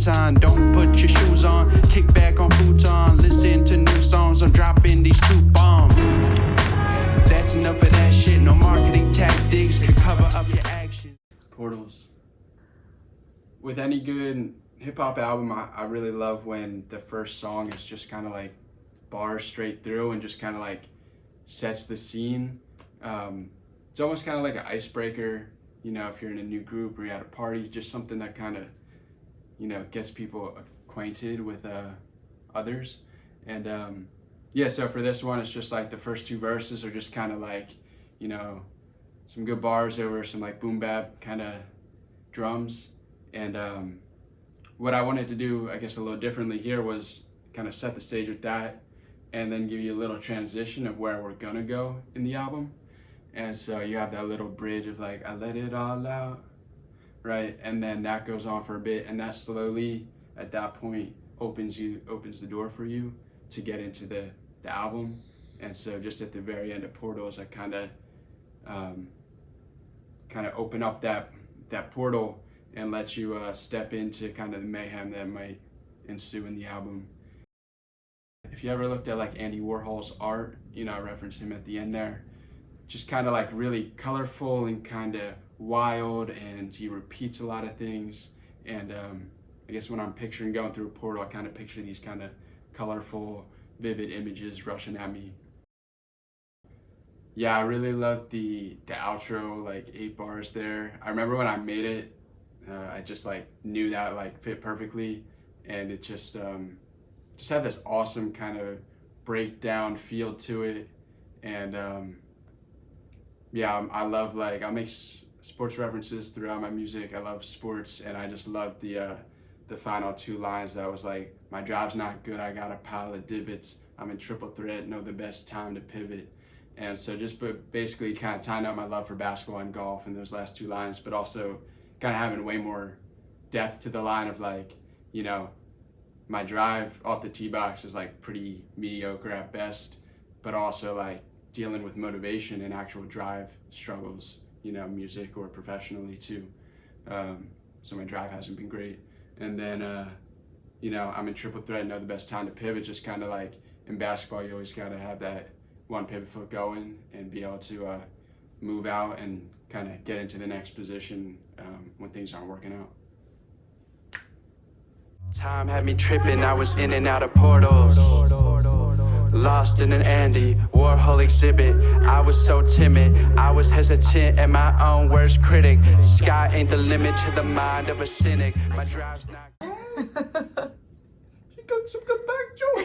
futon. Don't put your shoes on, kick back on futon. Listen to new songs, I'm dropping these truth bombs. That's enough of that shit, no marketing tactics can cover up your actions. Portals. With any good hip-hop album, I really love when the first song is just kind of like bars straight through and just kind of like sets the scene. It's almost kind of like an icebreaker, you know, if you're in a new group or you're at a party, just something that kind of, you know, gets people acquainted with others. And yeah, so for this one, it's just like the first two verses are just kind of like, you know, some good bars over some like boom bap kind of drums. And what I wanted to do, I guess, a little differently here was kind of set the stage with that and then give you a little transition of where we're gonna go in the album. And so you have that little bridge of like, I let it all out, right? And then that goes on for a bit, and that slowly, at that point, opens the door for you to get into the album. And so just at the very end of Portals, I kind of open up that portal and let you step into kind of the mayhem that might ensue in the album. If you ever looked at like Andy Warhol's art, you know, I referenced him at the end there, just kind of like really colorful and kind of wild, and he repeats a lot of things. And I guess when I'm picturing going through a portal, I kind of picture these kind of colorful, vivid images rushing at me. Yeah, I really loved the outro, like 8 bars there. I remember when I made it, I just like knew that like fit perfectly, and it just had this awesome kind of breakdown feel to it. And yeah, I love, like, I make sports references throughout my music. I love sports, and I just love the final 2 lines that was like, my drive's not good, I got a pile of divots, I'm in triple threat, know the best time to pivot. And so just basically kind of tying up my love for basketball and golf in those last 2 lines, but also kind of having way more depth to the line of like, you know, my drive off the tee box is like pretty mediocre at best, but also like dealing with motivation and actual drive struggles, you know, music or professionally too. So my drive hasn't been great. And then, you know, I'm in triple threat, know the best time to pivot, just kind of like in basketball, you always got to have that one pivot foot going and be able to move out and kind of get into the next position when things aren't working out. Time had me tripping, I was in and out of portals. Lost in an Andy Warhol exhibit. I was so timid, I was hesitant and my own worst critic. Sky ain't the limit to the mind of a cynic. My drive's not. She got some good back joy.